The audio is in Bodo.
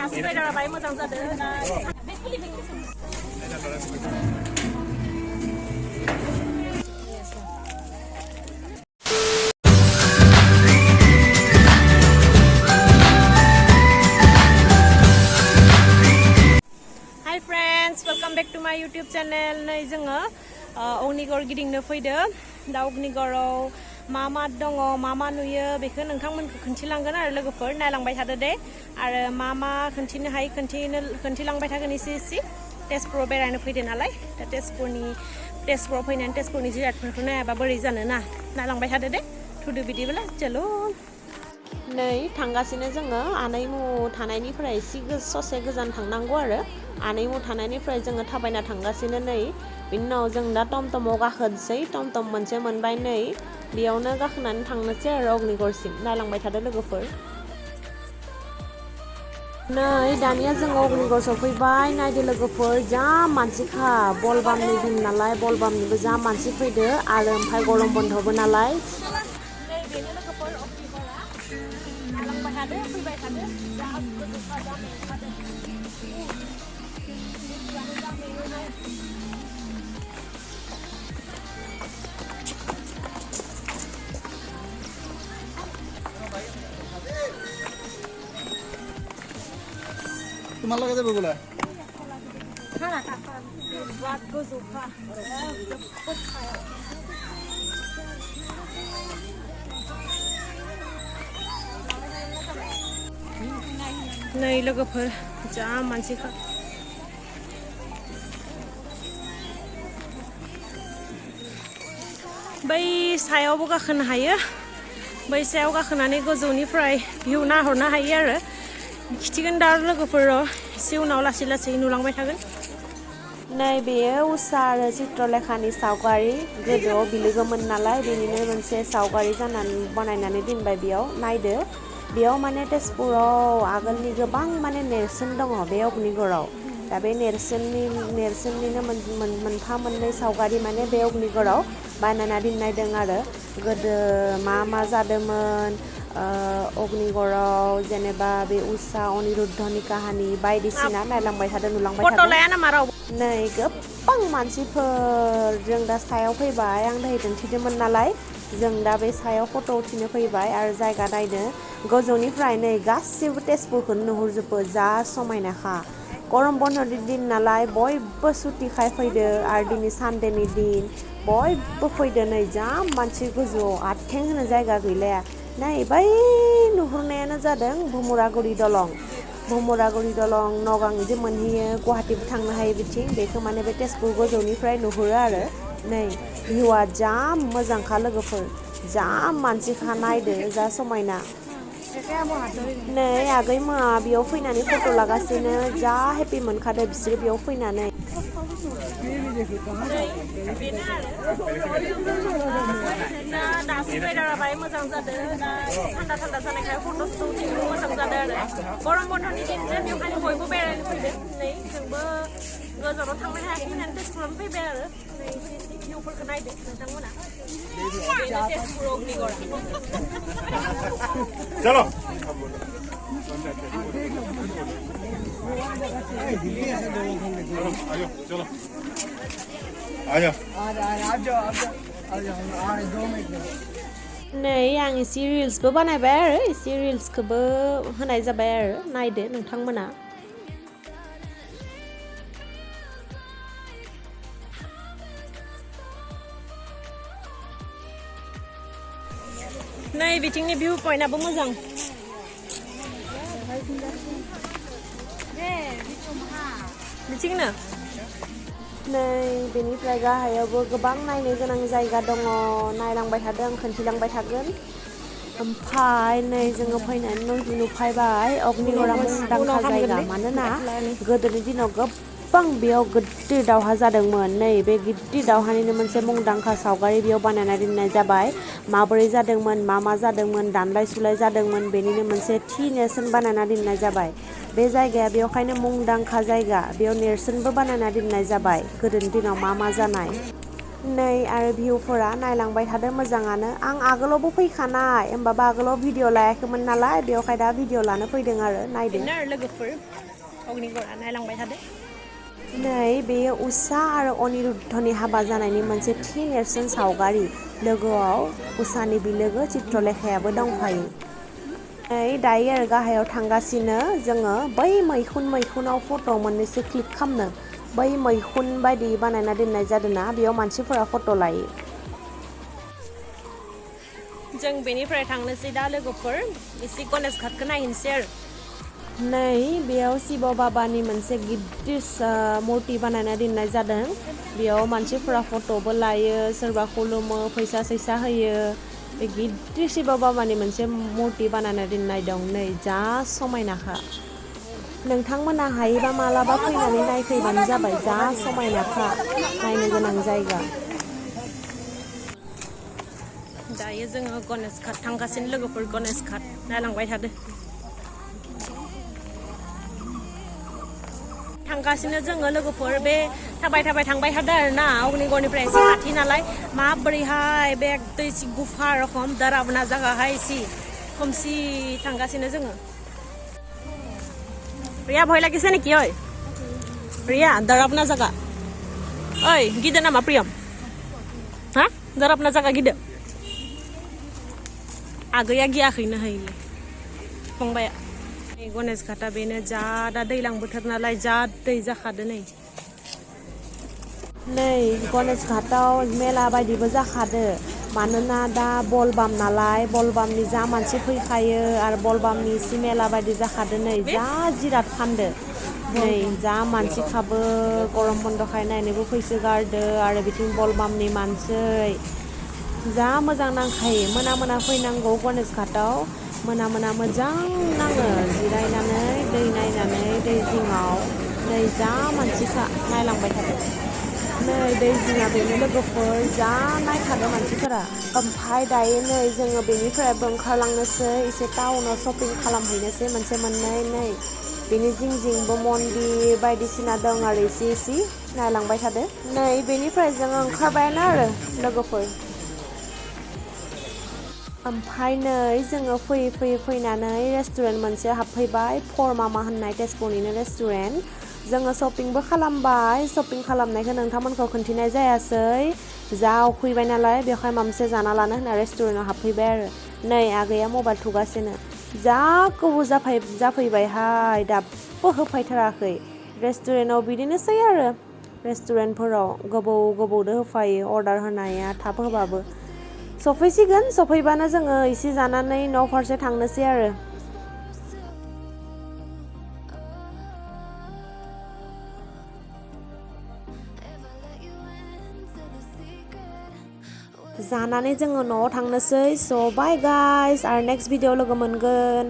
दासो बायदाराबाय मोजां जादों दा Hi friends, welcome back to my YouTube channel. नै जोङो अग्निगड़ गिदिंनो फैदो दा अग्निगड़ाव मा दङ मा नुयो बेखौ नोंथांमोनखौ खोन्थिलांगोन आरो लोगोफोर नायलांबाय थादो दे आरो मा खोन्थिनो हायो खोन्थिलांबाय थागोन एसे तेजपुराव बेरायनो फैदो नालाय दा तेजपुराव फैनानै तेजपुरनि जिरादफोरखौ नायाबा बोरै जानो ना नायलांबाय थादो दे थुदो बिदिब्ला चलो नै थांगासिनो जोङो आनैमु थानायनिफ्राय एसे ससे गोजान थांनांगौ आरो आनैमु थानायनिफ्राय जोङो थाबायना थांगासिनो नै बिनि उनाव जों दा टमटमाव गाखोनोसै टमटम मोनसे मोनबाय नै बेयावनो गाखोनानै थांनोसै आरो अग्निगड़सिम नायलांबाय थादो लोगोफोर नै दानिया जों अग्निगड़ सफैबाय नायदो लोगोफोर जा मानसिखा बलबामनि दिन नालाय बलबामनिबो जा मानसि फैदो आरो ओमफ्राय गरम बन्दबो नालाय नै बेनो लोगोफोर अग्निगड़आ नायलांबाय थादो फैबाय थादो जा गोजौखा जा मेंखादो তোমার লগে যাবে বলে नै लोगोफोर जा मानसिखा बै सायावबो गाखोनो हायो बै सायाव गाखोनानै गोजौनिफ्राय भिउ नाहरनो हायो आरो खिथिगोन दा लोगोफोर एसे उनाव लासै नुलांबाय थागोन नै बेयो उषा आरो चित्रलेखानि सावगारि गोदोआव बिलोगोमोन नालाय बेनिनो मोनसे सावगारि जानानै बानायनानै दोनबाय बेयाव नायदो बेयाव माने तेजपुराव आगोलनि गोबां माने नेरसोन दङ बे अग्निगड़आव दा बे नेरसोननिनो मोनफा मोननै सावगारि माने बे अग्निगड़आव बानायना दोननाय दं आरो गोदो मा जादोंमोन अग्निगड़आव जेनेबा बे उषा अनिरुद्धनि काहानि बायदिसिना नायलांबाय थादों नुलांबाय थादों नै गोबां मानसिफोर जों दा सायाव फैबाय आं दहाय दिन्थिदोंमोन नालाय जों दा बे सायाव फट' उथिनो फैबाय आरो जायगा नायनो गोजौनिफ्राय नै गासिबो तेजपुरखौनो नुहुरजोबो जा समायनाखा गरम बन्दनि दिन नालाय बयबो सुटिखाय फैदो आरो दिनै सानदेनि दिन बयबो फैदो नै जा मानसि गोजौआव आथिं होनो जायगा गैलाया नै बै नुहुरनायानो जादों भुमुरागुरि दलं नगां जे मोनहैयो गुवाहाटीबो थांनो हायो बिथिं बेखौ माने बे तेजपुर गोजौनिफ्राय नुहुरो आरो नै भिउआ जा मोजांखा लोगोफोर जा मानसिखा नायदो जा समायना नै आगै मोआ बेयाव फैनानै फट' लागासिनो जा हेपि मोनखादो बिसोरो बेयाव फैनानै दासो बायदाराबाय मोजां जादों दा थान्दा जानायखाय फट' उथिनो मोजां जादों आरो गरम बन्दनि दिन जे बेवहायनो बयबो बेरायनो फैदों नै जोंबो गोजानाव थांनो हायाखै होननानै तेजपुरावनो फैबाय आरो नै एसे भिउफोरखौ नायदो नोंथांमोना बेनो तेजपुर अग्निगड़ चलो चलो नै आं एसे रिल्सबो बानायबाय आरो एसे रिल्सखौबो होनाय जाबाय आरो नायदो नोंथांमोना नै बिथिंनि भिउ पइन्टआबो मोजां बिथिंनो नै बेनिफ्राय गाहायावबो गोबां नायनो गोनां जायगा दङ नायलांबाय थादों खोन्थिलांबाय थागोन ओमफ्राय नै जोङो फैनानै नुफैबाय अग्निगड़आ मुंदांखा जायगा मानोना गोदोनि दिनाव गोबां बेयाव गिदिर दावहा जादोंमोन नै बे गिदिर दावहानिनो मोनसे मुंदांखा सावगारि बेयाव बानायना दोननाय जाबाय माबोरै जादोंमोन मा जादोंमोन दानलाय सुलाय जादोंमोन बेनिनो मोनसे थि नेरसोन बानायना दोननाय जाबाय बे जायगाया बेवहायनो मुंदांखा जायगा बेयाव नेरसोनबो बानायना दोननाय जाबाय गोदोनि दिनाव मा जानाय नै आरो भिउफोरा नायलांबाय थादो मोजाङानो आं आगोलावबो फैखानाय होमबाबो आगोलाव भिडिअ लायाखैमोन नालाय बेवहाय दा भिडिअ लानो फैदों आरो नायदो लोगोफोर अग्निगरा नायलांबाय थादो नै बेयो उषा आरो अनिरुद्धनि हाबा जानायनि मोनसे थि नेरसोन सावगारि लोगोआव उषानि बिलोगो चित्रलेखायाबो दंफायो नै दायो आरो गाहायाव थांगासिनो जोङो बै मैखुनाव फट' मोननैसो क्लिक खालामनो बै मैखुन बायदि बानायना दोननाय जादोंना बेयाव मानसिफोरा फट' लायो जों बेनिफ्राय थांनोसै दा लोगोफोर एसे गणेश घाटखौ नायहैनोसै आरो नै बेयाव शिव बाबानि मोनसे गिदिर मुर्ति बानायना दोननाय जादों बेयाव मानसिफोरा फट'बो लायो सोरबा खुलुमो फैसा सैसा होयो बे गिदिर शिव बाबानि मोनसे मुर्ति बानायना दोननाय दं नै जा समायनाखा नोंथांमोना हायोबा मालाबा फैनानै नायफैबानो जाबाय जा समायनाखा नायनो गोनां जायगा दायो जोङो गणेश घाट थांगासिनो लोगोफोर गणेश घाट नायलांबाय थादो थांगासिनो जोङो लोगोफोर बे थाबाय थांबाय थादो आरोना अग्निगरनिफ्राय एसे खाथि नालाय माबोरैहाय बे दै गुफा रखम दाराबना जागाहाय एसे खोमसि थांगासिनो जोङो रिया भय লাগিছে নেকি ओइ रिया दाराबना जागा ओइ गिदो नामा प्रियम हा दाराबना जागा गिदो आगैया गियाखैनो हायो फंबाया गणेश घाटा बेनो जा दा दैलां बोथोर नालाय जा दै जाखादो नै गणेश घाटाव मेला बायदिबो जाखादो मानोना दा बलबाम नालाय बलबामनि जा मानसि फैखायो आरो बलबामनि एसे मेला बायदि जाखादो नै जा जिराद फानदो नै जा मानसि खाबो गरम बन्दखाय नायनोबो फैसोगारदो आरो बिथिं बलबामनि मानसि जा मोजां नांखायो मोना फैनांगौ गणेश घाटाव मोना मोजां नाङो जिरायनानै दै नायनानै दै जिङाव नै जा मानसिखा नायलांबाय थादो नै दै जिङा बेनो लोगोफोर जा नायखादो मानसिफोरा ओमफ्राय दायो नै जोङो बेनिफ्रायबो ओंखारलांनोसै एसे टाउनाव शपिं खालामहैनोसै मोनसे मोननै नै बेनि जिंबो मन्दिर बायदिसिना दं आरो एसे नायलांबाय थादो नै बेनिफ्राय जोङो ओंखारबायानो आरो लोगोफोर ओमफ्राय नै जोङो फैनानै रेस्टुरेन्ट मोनसे हाबफैबाय फर मामा होननाय तेजपुरनिनो रेस्टुरेन्ट जोङो शपिंबो खालामबाय शपिं खालामनायखौ नोंथांमोनखौ खोन्थिनाय जायासै जा उखैबाय नालाय बेवहाय माबा मोनसे जाना लानो होनना रेस्टुरेन्टाव हाबफैबाय आरो नै आगैया मबाइल थुगासिनो जा गोबाव जाफैबायहाय दाबो होफैथाराखै रेस्टुरेन्टाव बिदिनोसै आरो रेस्टुरेन्टफोराव गोबावदो होफायो अर्डार होनाया थाब होबाबो सफैसिगोन सफैबानो जोङो एसे जानानै न' फारसे थांनोसै आरो जानानै जोङो न'आव थांनोसै स' बाय गाइस आरो नेक्स्ट भिडिअ लोगो मोनगोन